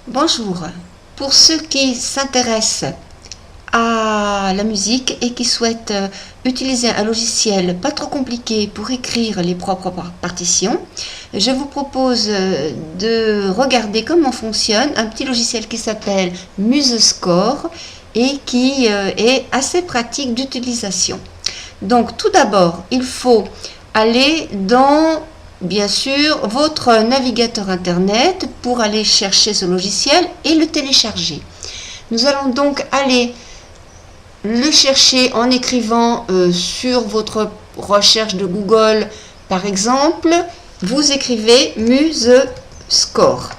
Bonjour. Pour ceux qui s'intéressent à la musique et qui souhaitent utiliser un logiciel pas trop compliqué pour écrire les propres partitions, je vous propose de regarder comment fonctionne un petit logiciel qui s'appelle MuseScore et qui est assez pratique d'utilisation. Donc tout d'abord, il faut aller dans bien sûr votre navigateur internet pour aller chercher ce logiciel et le télécharger. Nous allons donc aller le chercher en écrivant sur votre recherche de Google, par exemple, vous écrivez MuseScore.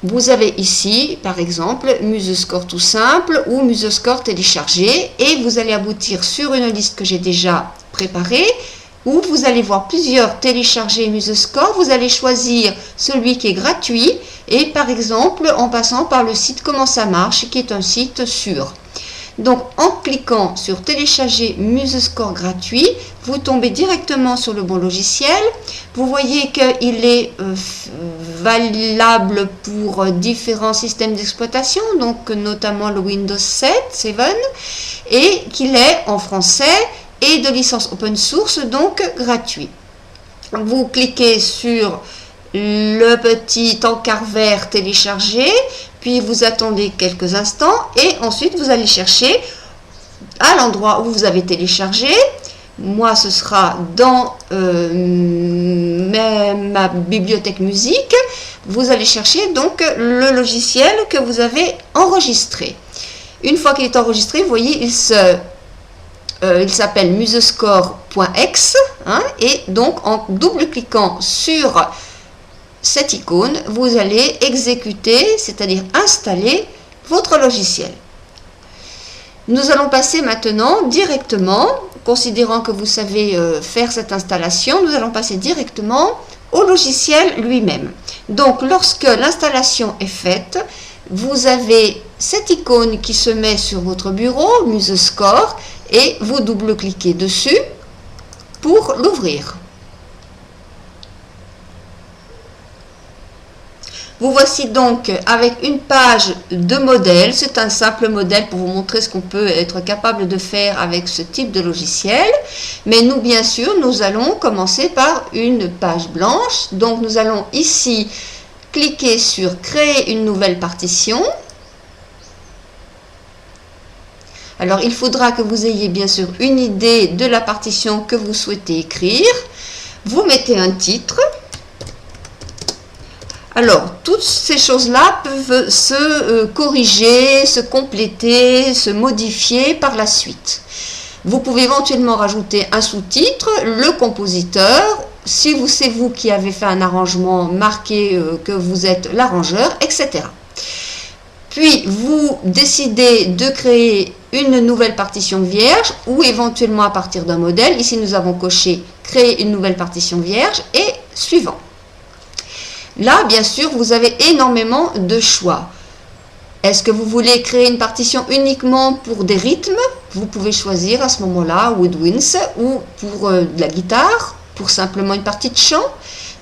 Vous avez ici, par exemple, MuseScore tout simple ou MuseScore téléchargé et vous allez aboutir sur une liste que j'ai déjà préparée où vous allez voir plusieurs téléchargés MuseScore. Vous allez choisir celui qui est gratuit et par exemple en passant par le site Comment ça marche qui est un site sûr. Donc en cliquant sur télécharger MuseScore gratuit, vous tombez directement sur le bon logiciel. Vous voyez qu'il est valable pour différents systèmes d'exploitation, donc notamment le Windows 7 et qu'il est en français et de licence open source, donc gratuit. Vous cliquez sur le petit encart vert télécharger, puis vous attendez quelques instants et ensuite vous allez chercher à l'endroit où vous avez téléchargé. Moi ce sera dans ma bibliothèque musique. Vous allez chercher donc le logiciel que vous avez enregistré. Une fois qu'il est enregistré, vous voyez il s'appelle musescore.exe et donc en double-cliquant sur cette icône, vous allez exécuter, c'est-à-dire installer votre logiciel. Nous allons passer maintenant directement, considérant que vous savez faire cette installation, nous allons passer directement au logiciel lui-même. Donc lorsque l'installation est faite, vous avez cette icône qui se met sur votre bureau, MuseScore, et vous double-cliquez dessus pour l'ouvrir. Vous voici donc avec une page de modèle. C'est un simple modèle pour vous montrer ce qu'on peut être capable de faire avec ce type de logiciel. Mais nous, bien sûr, nous allons commencer par une page blanche. Donc nous allons ici cliquer sur créer une nouvelle partition. Alors il faudra que vous ayez bien sûr une idée de la partition que vous souhaitez écrire. Vous mettez un titre. Alors, toutes ces choses-là peuvent se corriger, se compléter, se modifier par la suite. Vous pouvez éventuellement rajouter un sous-titre, le compositeur, si c'est vous qui avez fait un arrangement, marqué que vous êtes l'arrangeur, etc. Puis, vous décidez de créer une nouvelle partition vierge ou éventuellement à partir d'un modèle. Ici, nous avons coché « Créer une nouvelle partition vierge » et suivant. Là, bien sûr, vous avez énormément de choix. Est-ce que vous voulez créer une partition uniquement pour des rythmes? Vous pouvez choisir à ce moment-là Woodwinds ou pour de la guitare, pour simplement une partie de chant.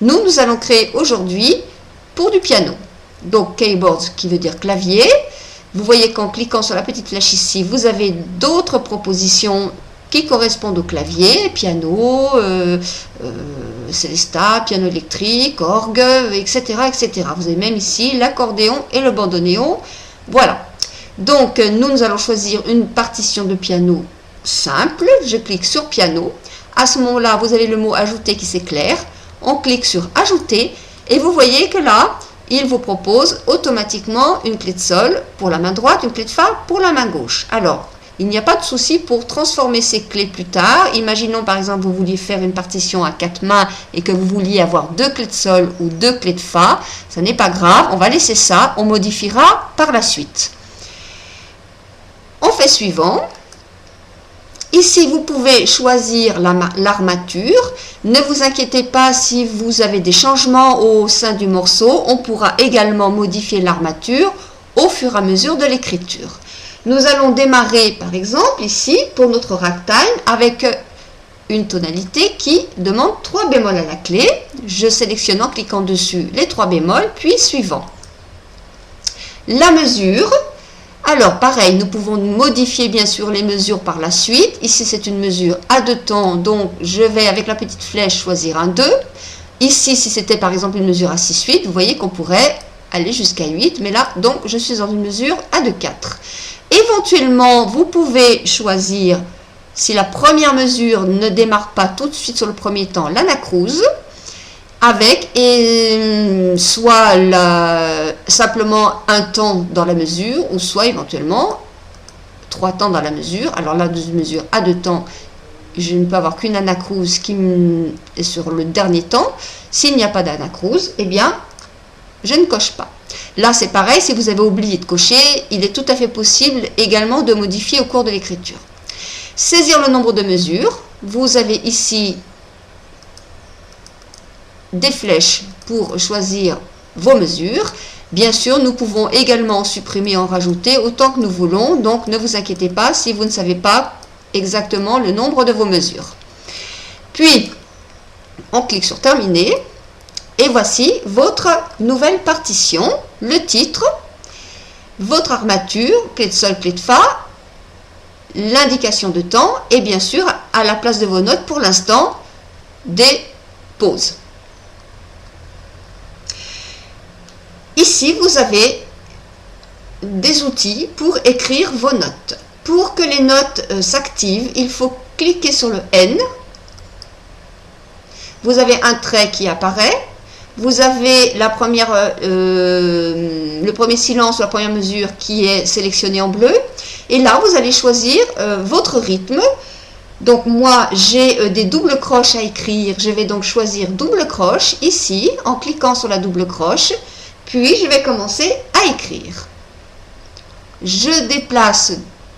Nous allons créer aujourd'hui pour du piano. Donc, keyboard qui veut dire clavier. Vous voyez qu'en cliquant sur la petite flèche ici, vous avez d'autres propositions qui correspondent au clavier, piano, célesta, piano électrique, orgue, etc., etc. Vous avez même ici l'accordéon et le bandoneon. Voilà. Donc, nous allons choisir une partition de piano simple. Je clique sur piano. À ce moment-là, vous avez le mot ajouter qui s'éclaire. On clique sur ajouter et vous voyez que là, il vous propose automatiquement une clé de sol pour la main droite, une clé de fa pour la main gauche. Alors, il n'y a pas de souci pour transformer ces clés plus tard. Imaginons par exemple vous vouliez faire une partition à 4 mains et que vous vouliez avoir 2 clés de sol ou 2 clés de fa. Ça n'est pas grave, on va laisser ça, on modifiera par la suite. On fait suivant. Ici, vous pouvez choisir l'armature. Ne vous inquiétez pas si vous avez des changements au sein du morceau. On pourra également modifier l'armature au fur et à mesure de l'écriture. Nous allons démarrer par exemple ici pour notre ragtime avec une tonalité qui demande 3 bémols à la clé. Je sélectionne en cliquant dessus les 3 bémols, puis suivant. La mesure, alors pareil, nous pouvons modifier bien sûr les mesures par la suite. Ici c'est une mesure à 2 temps, donc je vais avec la petite flèche choisir un 2. Ici si c'était par exemple une mesure à 6-8, vous voyez qu'on pourrait aller jusqu'à 8, mais là donc je suis dans une mesure à 2-4. Éventuellement vous pouvez choisir, si la première mesure ne démarre pas tout de suite sur le premier temps, l'anacrouse, avec soit simplement un temps dans la mesure, ou soit éventuellement 3 temps dans la mesure. Alors là, une mesure à 2 temps, je ne peux avoir qu'une anacrouse qui est sur le dernier temps. S'il n'y a pas d'anacrouse, eh bien, je ne coche pas. Là, c'est pareil, si vous avez oublié de cocher, il est tout à fait possible également de modifier au cours de l'écriture. Saisir le nombre de mesures. Vous avez ici des flèches pour choisir vos mesures. Bien sûr, nous pouvons également supprimer, en rajouter autant que nous voulons. Donc, ne vous inquiétez pas si vous ne savez pas exactement le nombre de vos mesures. Puis, on clique sur Terminer. Et voici votre nouvelle partition. Le titre, votre armature, clé de sol, clé de fa, l'indication de temps et bien sûr, à la place de vos notes, pour l'instant, des pauses. Ici, vous avez des outils pour écrire vos notes. Pour que les notes s'activent, il faut cliquer sur le N. Vous avez un trait qui apparaît. Vous avez la première, le premier silence, la première mesure qui est sélectionnée en bleu. Et là, vous allez choisir votre rythme. Donc moi, j'ai des doubles croches à écrire. Je vais donc choisir double croche ici, en cliquant sur la double croche. Puis, je vais commencer à écrire. Je déplace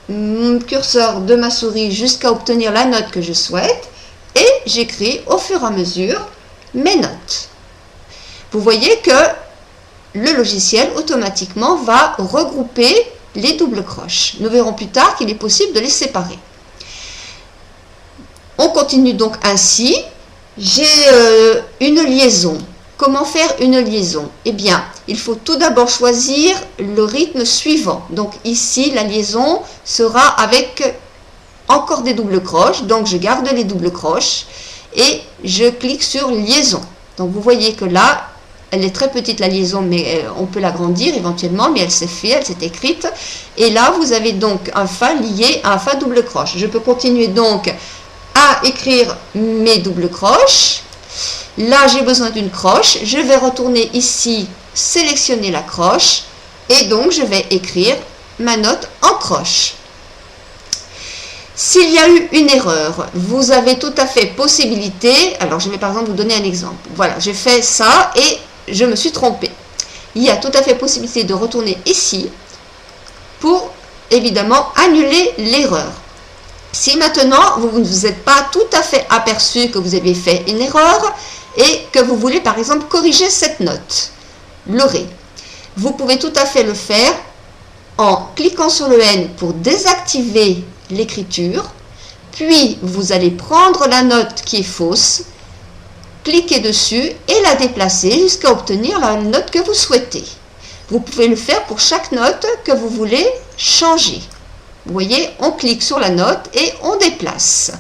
mon curseur de ma souris jusqu'à obtenir la note que je souhaite. Et j'écris au fur et à mesure mes notes. Vous voyez que le logiciel automatiquement va regrouper les doubles croches. Nous verrons plus tard qu'il est possible de les séparer. On continue donc ainsi. J'ai une liaison. Comment faire une liaison? Eh bien, il faut tout d'abord choisir le rythme suivant. Donc ici, la liaison sera avec encore des doubles croches. Donc je garde les doubles croches et je clique sur liaison. Donc vous voyez que là, elle est très petite la liaison, mais on peut l'agrandir éventuellement, mais elle s'est faite, elle s'est écrite. Et là, vous avez donc un Fa lié à un Fa double croche. Je peux continuer donc à écrire mes doubles croches. Là, j'ai besoin d'une croche. Je vais retourner ici, sélectionner la croche. Et donc, je vais écrire ma note en croche. S'il y a eu une erreur, vous avez tout à fait possibilité. Alors, je vais par exemple vous donner un exemple. Voilà, j'ai fait ça et je me suis trompée. Il y a tout à fait possibilité de retourner ici pour évidemment annuler l'erreur. Si maintenant vous ne vous êtes pas tout à fait aperçu que vous avez fait une erreur et que vous voulez par exemple corriger cette note, le Ré, vous pouvez tout à fait le faire en cliquant sur le N pour désactiver l'écriture, puis vous allez prendre la note qui est fausse, cliquer dessus et la déplacer jusqu'à obtenir la note que vous souhaitez. Vous pouvez le faire pour chaque note que vous voulez changer. Vous voyez, on clique sur la note et on déplace.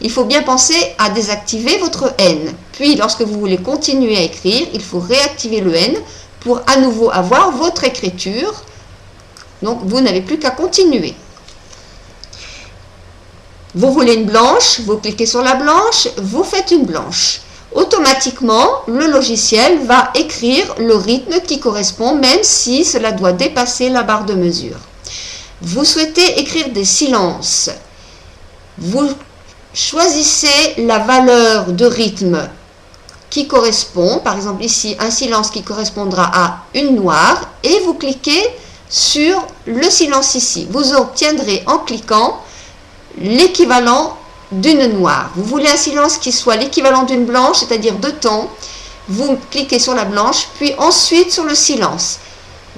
Il faut bien penser à désactiver votre N. Puis, lorsque vous voulez continuer à écrire, il faut réactiver le N pour à nouveau avoir votre écriture. Donc, vous n'avez plus qu'à continuer. Vous voulez une blanche, vous cliquez sur la blanche, vous faites une blanche. Automatiquement, le logiciel va écrire le rythme qui correspond, même si cela doit dépasser la barre de mesure. Vous souhaitez écrire des silences. Vous choisissez la valeur de rythme qui correspond. Par exemple, ici, un silence qui correspondra à une noire. Et vous cliquez sur le silence ici. Vous obtiendrez en cliquant l'équivalent d'une noire. Vous voulez un silence qui soit l'équivalent d'une blanche, c'est-à-dire 2 temps. Vous cliquez sur la blanche, puis ensuite sur le silence.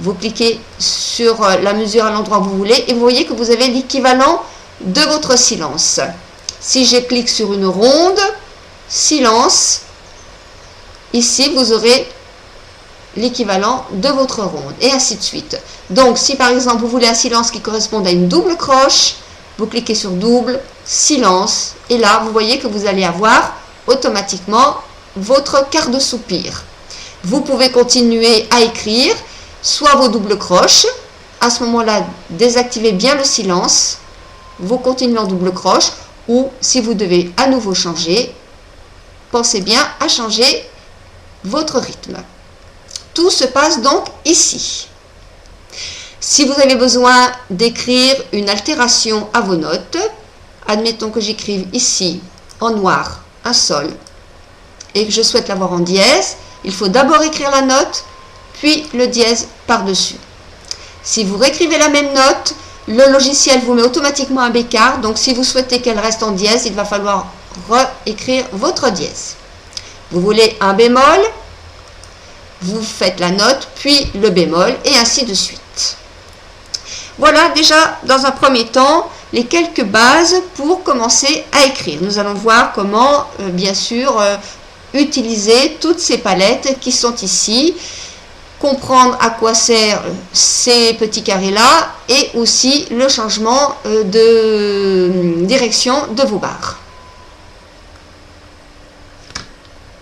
Vous cliquez sur la mesure à l'endroit où vous voulez et vous voyez que vous avez l'équivalent de votre silence. Si je clique sur une ronde, silence, ici vous aurez l'équivalent de votre ronde, et ainsi de suite. Donc si par exemple vous voulez un silence qui corresponde à une double croche, vous cliquez sur double, silence, et là vous voyez que vous allez avoir automatiquement votre quart de soupir. Vous pouvez continuer à écrire soit vos doubles croches, à ce moment-là désactivez bien le silence, vous continuez en double croche, ou si vous devez à nouveau changer, pensez bien à changer votre rythme. Tout se passe donc ici. Si vous avez besoin d'écrire une altération à vos notes, admettons que j'écrive ici en noir un sol et que je souhaite l'avoir en dièse, il faut d'abord écrire la note, puis le dièse par-dessus. Si vous réécrivez la même note, le logiciel vous met automatiquement un bécard, donc si vous souhaitez qu'elle reste en dièse, il va falloir réécrire votre dièse. Vous voulez un bémol, vous faites la note, puis le bémol, et ainsi de suite. Voilà déjà dans un premier temps les quelques bases pour commencer à écrire. Nous allons voir comment, bien sûr, utiliser toutes ces palettes qui sont ici, comprendre à quoi servent ces petits carrés là et aussi le changement de direction de vos barres.